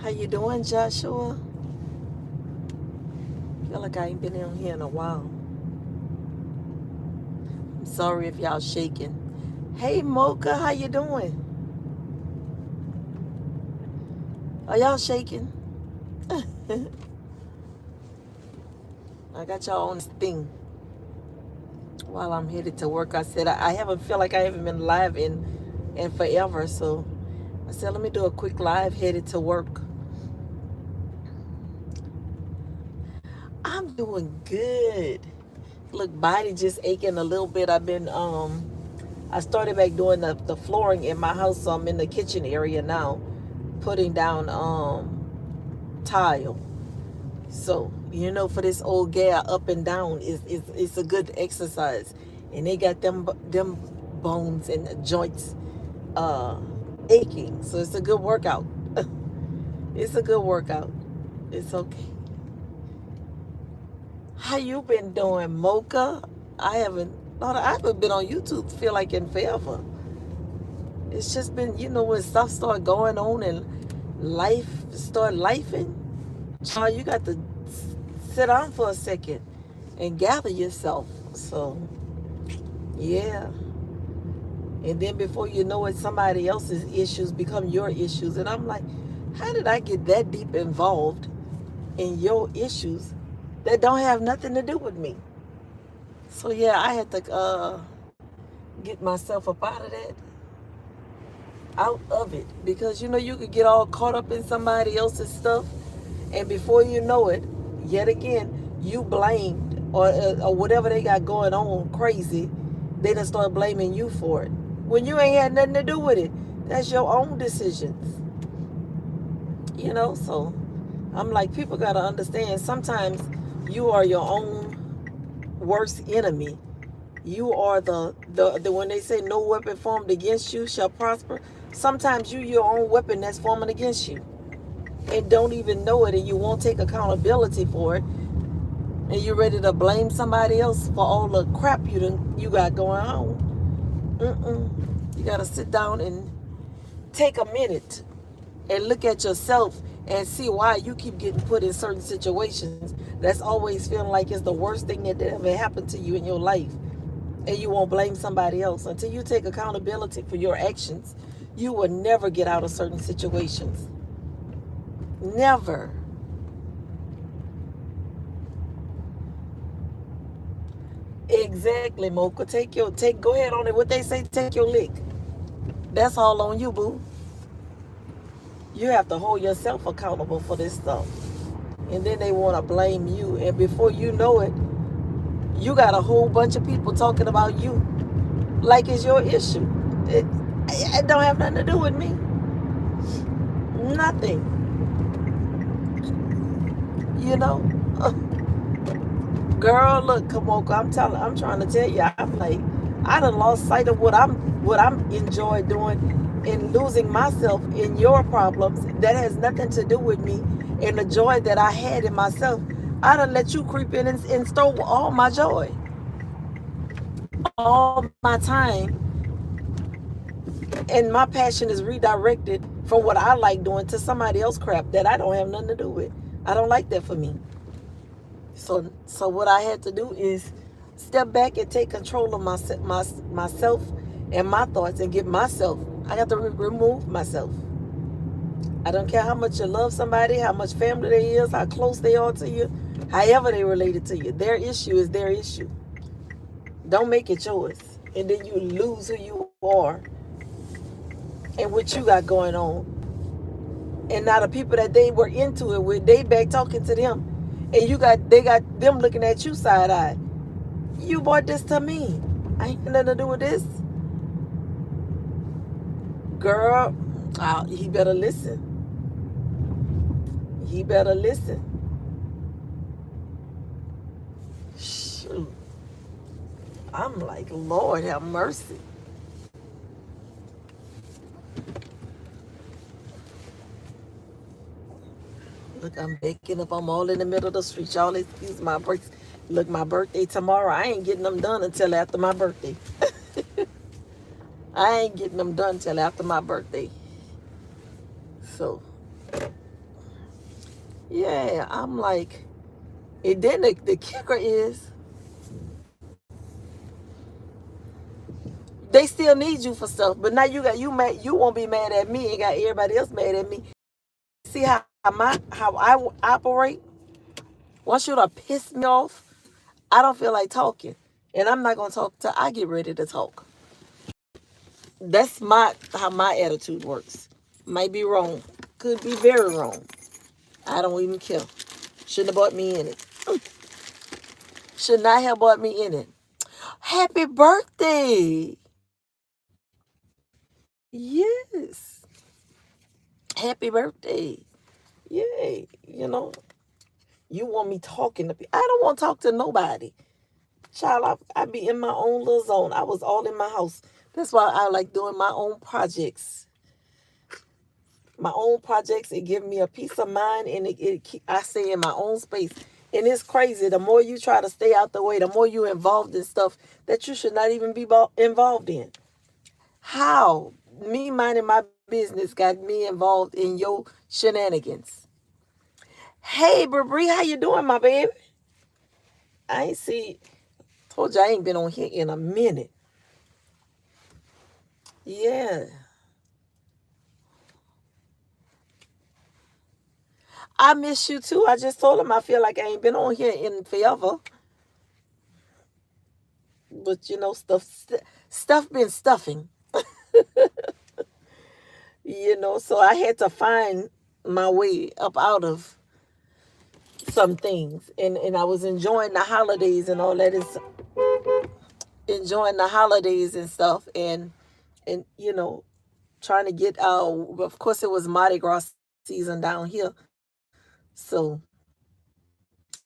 How you doing, Joshua? Feel like I ain't been in here in a while. I'm sorry if y'all shaking. Hey, Mocha, how you doing? Are y'all shaking? I got y'all on this thing while I'm headed to work. I said I haven't feel like I haven't been live in forever, so I said let me do a quick live headed to work. I'm doing good. Look, body just aching a little bit. I started back doing the flooring in my house, so I'm in the kitchen area now, putting down tile. So for this old gal, up and down is a good exercise, and they got them bones and joints aching. So it's a good workout. It's a good workout. It's okay. How you been doing, Mocha? I haven't been on YouTube. Feel like in forever. It's just been, when stuff start going on and life start lifing, child, you got to sit down for a second and gather yourself. So, yeah. And then before you know it, somebody else's issues become your issues. And I'm like, how did I get that deep involved in your issues that don't have nothing to do with me? So, yeah, I had to get myself up out of it, because you could get all caught up in somebody else's stuff, and before you know it, yet again, you blamed, or whatever they got going on crazy, they done start blaming you for it when you ain't had nothing to do with it. That's your own decisions. So I'm like, people got to understand, sometimes you are your own worst enemy. You are the when they say no weapon formed against you shall prosper, sometimes you your own weapon that's forming against you, and don't even know it, and you won't take accountability for it, and you're ready to blame somebody else for all the crap you got going on. You got to sit down and take a minute and look at yourself and see why you keep getting put in certain situations that's always feeling like it's the worst thing that ever happened to you in your life. And you won't blame somebody else. Until you take accountability for your actions, you will never get out of certain situations. Never. Exactly, Mocha. Go ahead on it. What they say, take your lick. That's all on you, boo. You have to hold yourself accountable for this stuff. And then they want to blame you. And before you know it, you got a whole bunch of people talking about you like it's your issue. It don't have nothing to do with me. Nothing. Girl, look, Kamoko, I'm trying to tell you, I'm like, I done lost sight of what I'm enjoy doing, and losing myself in your problems that has nothing to do with me, and the joy that I had in myself. I done let you creep in and stole all my joy, all my time, and my passion is redirected from what I like doing to somebody else crap that I don't have nothing to do with. I don't like that for me. So what I had to do is step back and take control of myself and my thoughts, and get myself. I got to remove myself. I don't care how much you love somebody, how much family they is, how close they are to you, however they related to you. Their issue is their issue. Don't make it yours, and then you lose who you are and what you got going on. And now the people that they were into it with, they back talking to them, and they got them looking at you side eye. You brought this to me. I ain't got nothing to do with this. Girl, he better listen. He better listen. Shoot. I'm like, Lord have mercy. Look, I'm backing up. I'm all in the middle of the street. Y'all excuse my breaks. Look, my birthday tomorrow. I ain't getting them done until after my birthday. I ain't getting them done till after my birthday. So, Yeah, I'm like, and then the kicker is they still need you for stuff, but now you mad, you won't be mad at me and got everybody else mad at me. See how I operate? Once you done piss me off, I don't feel like talking. And I'm not gonna talk till I get ready to talk. That's my how my attitude works. Might be wrong. Could be very wrong. I don't even care. Shouldn't have brought me in it. Should not have brought me in it. Happy birthday. Yes. Happy birthday. Yay. You want me talking to people. I don't want to talk to nobody. Child, I be in my own little zone. I was all in my house. That's why I like doing my own projects. My own projects, it give me a peace of mind, and I stay in my own space. And it's crazy. The more you try to stay out the way, the more you involved in stuff that you should not even be involved in. How? Me minding my business got me involved in your shenanigans. Hey, Bree, how you doing, my baby? I ain't see. Told you I ain't been on here in a minute. Yeah. I miss you too. I just told him I feel like I ain't been on here in forever. But stuff been stuffing. So I had to find my way up out of some things. And I was enjoying the holidays and all that, is enjoying the holidays and stuff, and trying to get of course it was Mardi Gras season down here. So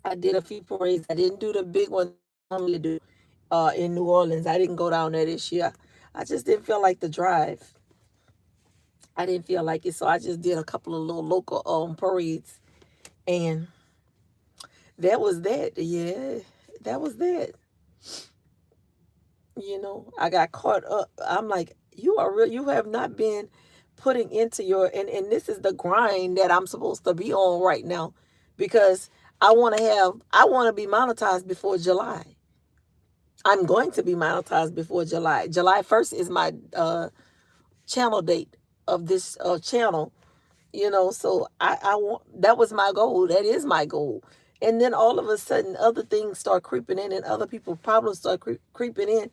I did a few parades. I didn't do the big one I normally do in New Orleans. I didn't go down there this year. I just didn't feel like the drive. I didn't feel like it, so I just did a couple of little local parades, and that was that. Yeah, that was that. I got caught up. I'm like, you are real. You have not been putting into your, and this is the grind that I'm supposed to be on right now, because I want to be monetized before July. I'm going to be monetized before July. July 1st is my channel date of this channel. So I want, that was my goal. That is my goal. And then all of a sudden, other things start creeping in, and other people's problems start creeping in.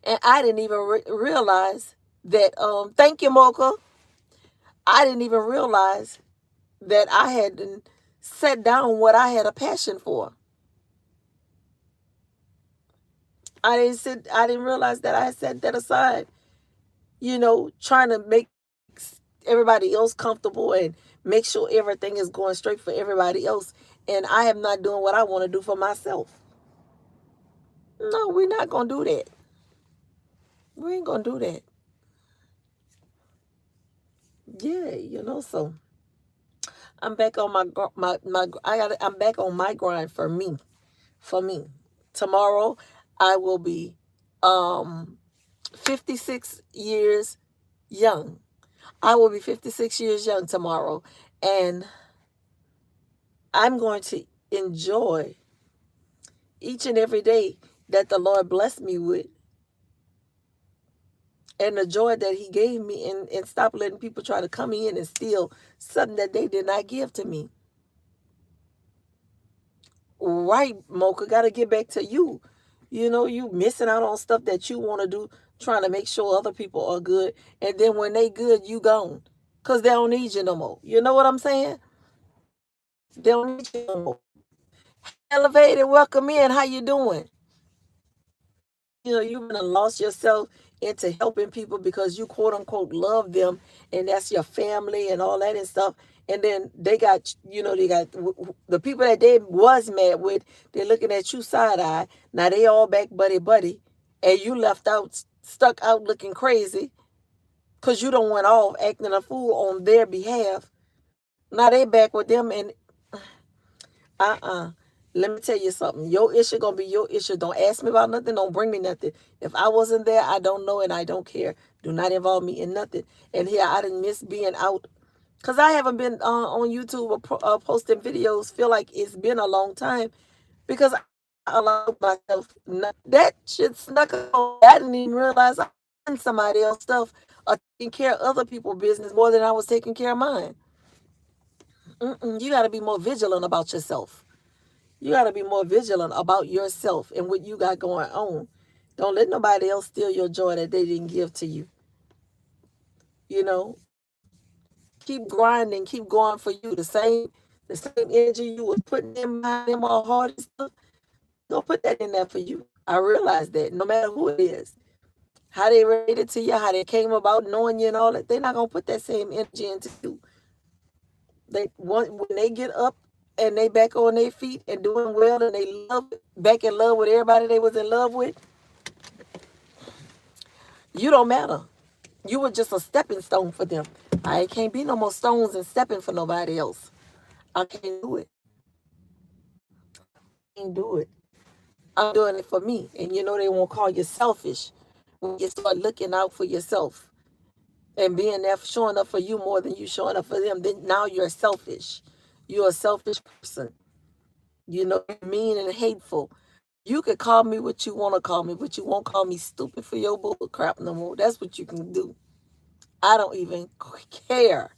And I didn't even realize that. Thank you, Mocha. I didn't even realize that I had set down what I had a passion for. I didn't realize that I had set that aside. Trying to make everybody else comfortable and make sure everything is going straight for everybody else. And I am not doing what I want to do for myself. No, we're not going to do that. We ain't going to do that. Yeah, so I'm back on I'm back on my grind for me. For me. Tomorrow I will be 56 years young. I will be 56 years young tomorrow, and I'm going to enjoy each and every day that the Lord blessed me with, and the joy that he gave me, and stop letting people try to come in and steal something that they did not give to me. Right, Mocha, got to get back to you. You missing out on stuff that you want to do, trying to make sure other people are good, and then when they good, you gone, because they don't need you no more. You know what I'm saying? They don't need you no more. Elevated, welcome in. How you doing? You've been lost yourself into helping people because you quote unquote love them, and that's your family and all that and stuff. And then they got, the people that they was mad with, they're looking at you side eye. Now they all back buddy buddy, and you left out, stuck out looking crazy because you don't went off acting a fool on their behalf. Now they back with them, and uh-uh. Let me tell you something. Your issue gonna be your issue. Don't ask me about nothing. Don't bring me nothing. If I wasn't there, I don't know and I don't care. Do not involve me in nothing. And here I didn't miss being out Because I haven't been on YouTube or posting videos. Feel like it's been a long time because I allowed myself that shit snuck up on me. I didn't even realize I was in somebody else's stuff or taking care of other people's business more than I was taking care of mine. You got to be more vigilant about yourself. You got to be more vigilant about yourself and what you got going on. Don't let nobody else steal your joy that they didn't give to you. You know, keep grinding, keep going for you. The same energy you was putting in behind them all hard and stuff. Don't put that in there for you. I realize that no matter who it is, how they related to you, how they came about knowing you and all that, they're not gonna put that same energy into you. When they get up and they back on their feet and doing well and they back in love with everybody they was in love with, you don't matter. You were just a stepping stone for them. I can't be no more stones and stepping for nobody else. I can't do it. I can't do it. I'm doing it for me. And they won't call you selfish when you start looking out for yourself and being there showing up for you more than you showing up for them. Then now you're selfish. You're a selfish person. You're mean and hateful. You could call me what you want to call me, but you won't call me stupid for your bull crap no more. That's what you can do. I don't even care.